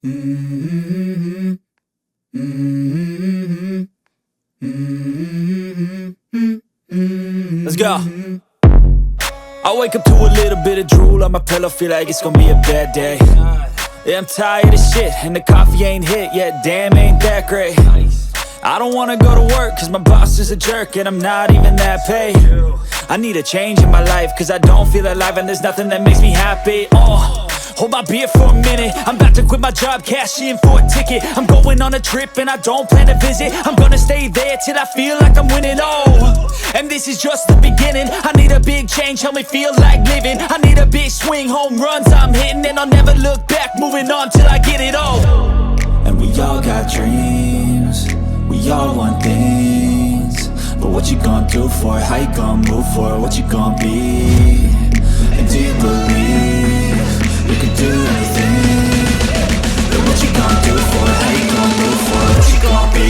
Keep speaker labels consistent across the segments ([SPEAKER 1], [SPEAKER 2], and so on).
[SPEAKER 1] Mm-hmm. Mm-hmm. Mm-hmm. Let's go. I wake up to a little bit of drool on my pillow, feel like it's gonna be a bad day. Yeah, I'm tired of shit, and the coffee ain't hit yet, damn, ain't that great. I don't wanna go to work, cause my boss is a jerk, and I'm not even that paid. I need a change in my life, cause I don't feel alive, and there's nothing that makes me happy. Hold my beer for a minute, I'm about to quit my job, cash in for a ticket. I'm going on a trip and I don't plan to visit. I'm gonna stay there till I feel like I'm winning, and this is just the beginning. I need a big change, help me feel like living. I need a big swing, home runs I'm hitting, and I'll never look back, moving on till I get it all. And we all got dreams, we all want things, but what you gonna do for it? How you gonna move for it? What you gonna be? And do you believe you can do anything? But what you gonna do for it? How you gonna move for it? What you gonna be?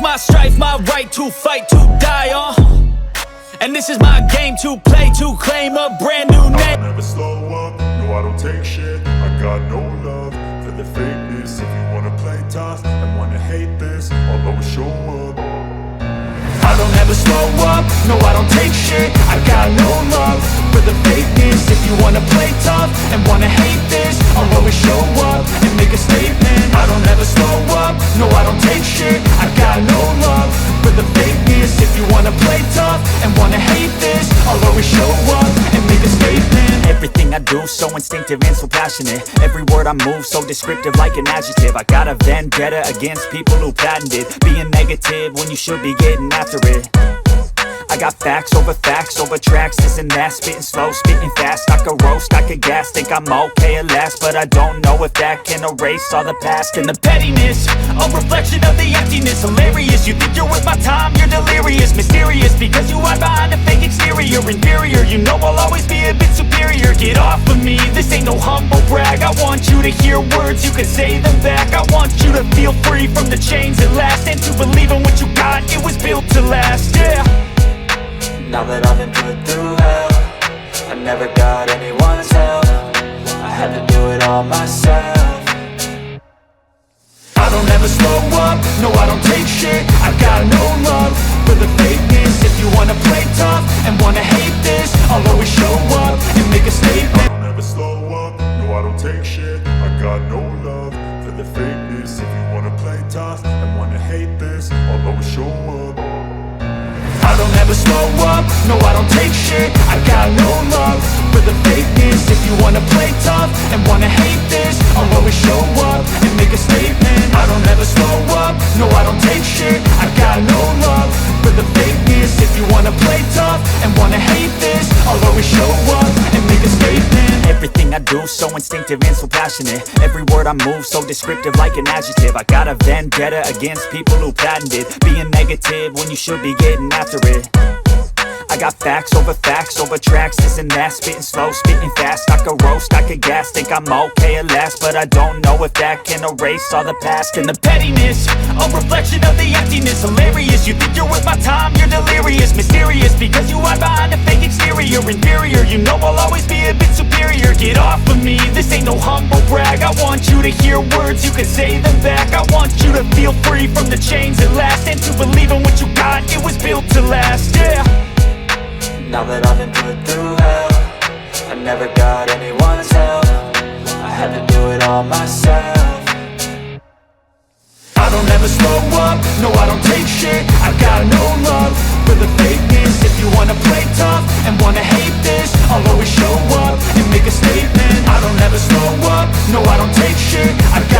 [SPEAKER 1] My strife, my right to fight, to die on. And this is my game to play, to claim a brand new name.
[SPEAKER 2] I'll never slow up, no I don't take shit. I got no love for the fakeness. If you wanna play tough and wanna hate this, I'll always show up.
[SPEAKER 1] I don't ever slow up, no I don't take shit. I got no love for the fakeness. If you wanna play tough and wanna hate this, I'll always show up and make a statement. I don't ever slow up, no I don't take shit. I got no love for the fakeness. If you wanna play tough and wanna hate this, I'll always show up and make a statement. Everything I do so instinctive and so passionate. Every word I move so descriptive like an adjective. I got a vendetta against people who patented being negative when you should be getting after it. I got facts over tracks, this and that. Spitting slow, spitting fast, I could roast, I could gas. Think I'm okay at last, but I don't know if that can erase all the past. And the pettiness, a reflection of the emptiness. Hilarious, you think you're worth my time, you're delirious. Mysterious, because you hide behind a fake exterior. Inferior, you know I'll always be a bit superior. Get off of me, this ain't no humble brag. I want you to hear words, you can say them back. I want you to feel free from the chains that last, and to believe in what you got, it was built to last, yeah.
[SPEAKER 3] Now that I've been put through hell, I never got anyone's help. I had to do it all myself.
[SPEAKER 1] I don't ever slow up, no I don't take shit. I got no love for the fakeness. If you wanna play tough and wanna hate this, I'll always show up and make a statement.
[SPEAKER 2] I don't ever slow up, no I don't take shit. I got no love for the fakeness. If you wanna play tough and wanna hate this, I'll always show up.
[SPEAKER 1] I don't ever slow up, no I don't take shit. I got no love for the fakeness. If you wanna play tough and wanna hate this, I'll always show up and make a statement. I don't ever slow up, no I don't take shit. I got no love for the fakeness. If you wanna play tough and wanna hate this, I'll always show up and make a statement. Everything I do so instinctive and so passionate. Every word I move so descriptive like an adjective. I got a vendetta against people who patented being negative when you should be getting after it. I got facts over tracks, this and that. Spitting slow, spitting fast, I could roast, I could gas. Think I'm okay at last, but I don't know if that can erase all the past. And the pettiness, a reflection of the emptiness. Hilarious, you think you're worth my time, you're delirious. Mysterious, because you hide behind a fake exterior. Inferior, you know I'll always be a bit superior. Get off of me, this ain't no humble brag. I want you to hear words, you can say them back. I want you to feel free from the chains that last, and to believe in what you got, it was built to last, yeah.
[SPEAKER 3] Now that I've been put through hell, I never got anyone's help. I had to do it all myself.